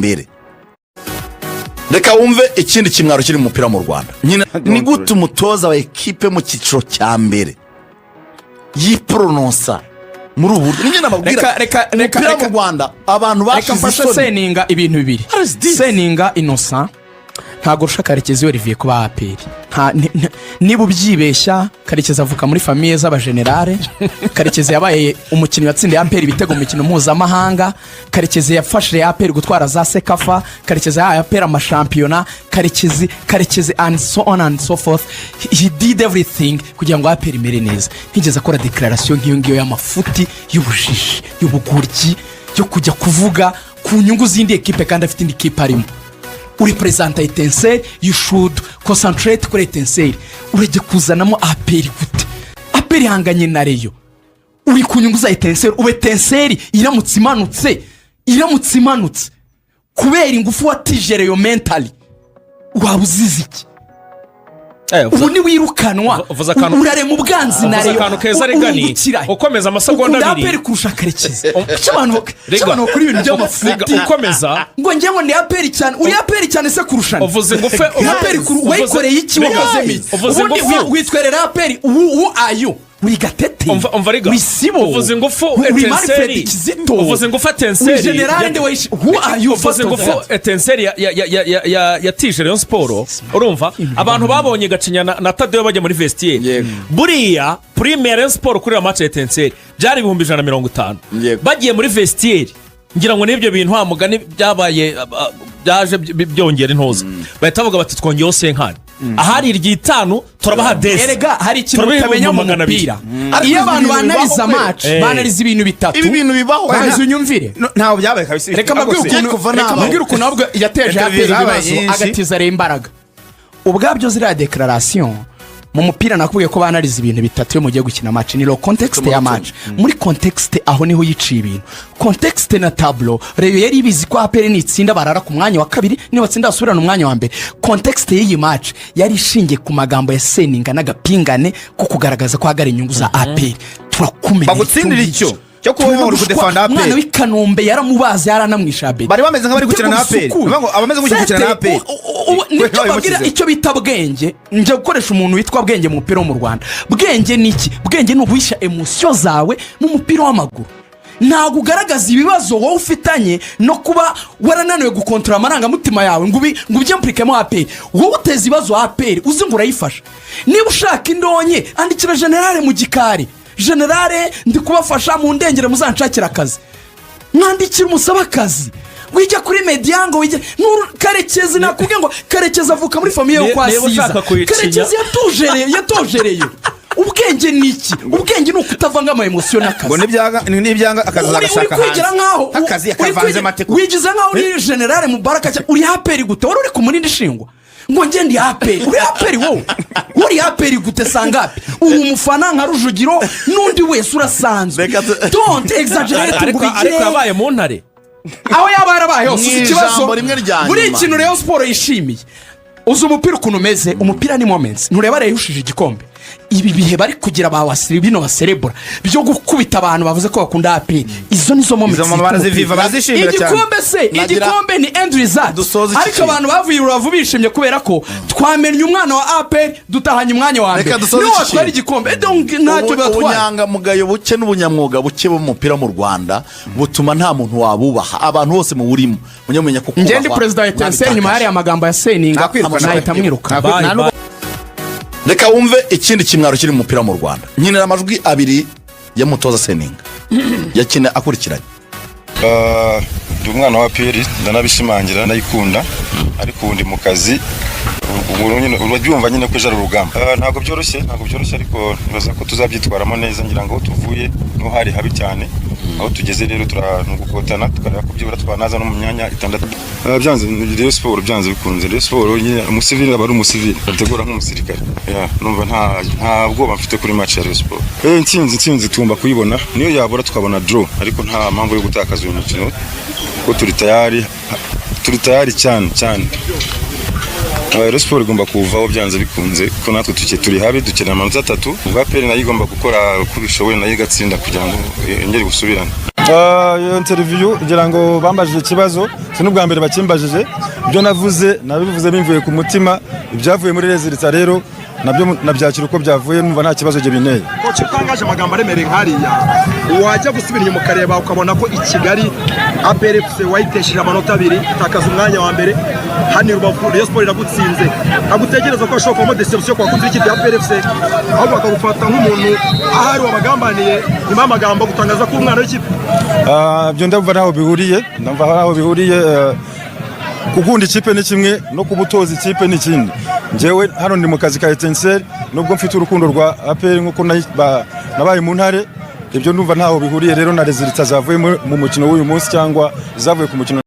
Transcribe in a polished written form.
mbere. Reka wumve ikindi kimwaro kiri mu mupira mu Rwanda. Ni gute umutoza wa ekipe mu cyiciro cya mbere yiprononsa muri ubu buryo? Ninjye nababwira reka mu Rwanda abantu bashize isoni. Seninga ibintu bibiri. Seninga Innocent ntago rusha Karekezi Olivier kuba APR. Niba ubyibeshya, Karekezi avuka muri famille z'abagenerale. Karekezi yabaye umukinnyi watsindiye APR ibitego mu mikino mpuzamahanga. Karekezi yafashije APR gutwara za Sekafa. Karekezi yahaye APR amashampiyona. Karekezi and so on and so forth. He did everything kugira ngo APR imere neza. Ntigeze akora declaration nk'iyo ngiyo y'amafuti y'ubushishi y'ubugoryi yo kujya kuvuga ku nyungu z'indi ekipe kandi afite indi ekipe arimo. Representa Etincelle, you should concentrate kuri Etincelle. Urege kuzanamo APR gute? APR hanganye na Reyo. Uri kunyungu za Etincelle, ube Etincelle iramutse imanutse kubera ingufu watijere yo mentally. Wabuzize iki? Ubu ni wirukanwa urare mu bwanzi na Reyo. Akantu keza Regani ukomeza amasegonda 2 APR kurusha Karekezi. Cy'abantu kuri ibintu by'amafuti ukomeza ngo njyewe ni APR cyane. Uri APR cyane se kurushana. Uvuze ngo fe APR wayikoreye iki wakozemi? Ubundi witwerera APR who are you? Wigatete wisibo uvuze ngo fo Etincelle uvuze ngo fa Etincelle general ndi wish who are you? uvuze ngo fo Etincelle ya tije Rayon Sport. Urumva abantu babonye Gacinya na Tadeo bajya muri vestiaire buriya premier Rayon Sport kuri match ya Etincelle byari 150 bagiye muri vestiaire ngira ngo nibyo bintu hamugane byabaye byaje byongera intoza bahita bavuga bati twongeyeho senkani ahari iryitanu turabaha desi. Erega hari ikintu utamenya mu mupira. Iyo abantu banariza match banariza ibintu bitatu ibi bintu bibaho bazi unyumvire ntaho byabaye kabisa. Reka mbabwire ukuntu ahubwo yateje APR ibibazo agatiza re imbaraga. Ubwabyo zira declaration mu mupira nakubwiye ko banariza ibintu bitatu yo mugiye gukina match. Ni lo context ya match. Muri context aho niho yiciye ibintu. Context na tableau Reyo yari ibizi ko APR ni itsinda barara ku mwanya wa kabiri ni batsinda basubirana umwanya wa mbere. Context y'iyi match yari ishingiye ku magambo ya Seninga n'agapingane ko kugaragaza ko hagara inyungu za APR. Turakumenya bagutsindira icyo cyo kuba uri kudefanda APR. Mwana w'Ikanombe yaramubaze yaranamwishabe. Bari bameze nk'abari gukina na APR. Ngo abameze nk'ugukina na APR. Nicyo babwira icyo bita bwenge. Nje gukoresha umuntu witwa bwenge mu mupira wo mu Rwanda. Bwenge niki? Bwenge no guhisha emotion zawe mu mupira w'amaguru. Ntago ugaragaza ibibazo wowe ufitanye no kuba warananiwe gukontrola amaranga mutima yawe ngo ubyemplikemo APR. Wowe uteze ibibazo APR uzi ngo urayifasha. Niba ushaka indonye andikira generale mu gikari. Generale ndi kubafasha mu ndengere muzanshakira akazi. Mwandikira umusaba akazi. Wijya kuri mediango wijya Karekezi nakubwiye ngo Karekezi avuka muri famille yo kwasiza. Karekezi yatojereye. Ubwenge niki? Ubwenge no kutavanga ama emotion n'akazi. Ngo nibyanga akazi agashaka hanze. Akazi akavanze mateko. Wigize nkaho uri generale Mubaraka uri APR gute? Wari uri ku munindi shingwa. Ngo nge ndi APR. Uri APR wowe. Uri APR gute sangapi? Umufana nka Rujugiro nundi wese urasanzwe. Don't exaggerate. Ariko yabaye mu ntare. Aho yaba yarabaye hose ikibazo. Buri ikintu Rayon Sport yishimiye. Uzi umupira ukuntu umeze, umupira ni moments. Ntureba Reyo igikombe. Ibi bihe bari kugira abawasiri bino baserebura byo gukubita abantu bavuze ko bakunda APR. Izo nizo moments. Izo baraziviva bazishimira cyane. Igikombe ni end result. Ariko abantu bavuye uravu bishimye kubera ko twamenye umwana wa APR dutahanye umwanya wa mbere. No twari igikombe. Donc ntacyo batwara. Ubunyanga mugayo buke n'ubunyamwuga buke bo mu mupira mu Rwanda butuma nta muntu wabubaha. Abantu bose mu burimo munyamenya ko kubaha. Ngendi president Etincelle nyuma yari amagambo ya Seninga nahita mwiruka. Reka wumve ikindi kimwaro kiri mu mupira mu Rwanda. Nyinera amajwi abiri ya mutoza Seninga yakina akurikiranye. Ndi umwana wa APR ndanabishimangira nayikunda ariko ubundi mu kazi urabyumva nyine ko jara urugamba. Ntago byoroshye ariko nibaza ko tuzabyitwaramo neza ngira ngo tuvuye no hari habi cyane aho tugeze rero turanugukotana tukareba ko byibura twanaza no mu myanya itandatu. Byanze Rayon Sport byanze bikunze Rayon Sport nyine umusivili aba ari umusivili ategura nk'umusirikare. Numva nta bwoba mfite kuri match ya Rayon Sport. Intsinzi tumba kuyibona niyo yabura tukabona draw ariko nta mpamvu yo gutakaza uyu mukino ko turi tayari cyane. Rayon Sport igomba kuvaho byanze bikunze ko natwe turi habi dukenera amanota 3. APR nayo igomba gukora kubishoboye nayo igatsinda kugira ngo ingeri gusubirana. iyo interview ngira ngo bambajije ikibazo si n'ubwa mbere bakimbajije ibyo nabivuze bimvuye ku mutima ibyavuye muri rezilita rero nabyo nabyakira uko byavuye numva nta kibazo binteye. Koci utangaje amagambo aremereye nk'ariya wajya gusubira inyuma ukareba ukabona ko i Kigali APR wayitesheje amanota 2 itakaza umwanya wa mbere hano Rubavu Rayon Sport iragutsinze agutegereza ko ashobora kubamo deception kwa kugira ikipe ya APR ahubwo bakagufata nk'umuntu ahari wabagambaniye nyuma amagambo gutangaza ko umwana w'ikipe byo ndumva naho bihuriye kugunda ikipe ni kimwe no kubutoza ikipe ni kindi. Njyewe hano ndi mu kazi ka Etincelle nubwo mfite urukundo rwa APR nkuko nabaye mu ntare ibyo ndumva ntaho bihuriye rero na resultats zavuye mu mukino w'uyu munsi cyangwa zavuye ku mukino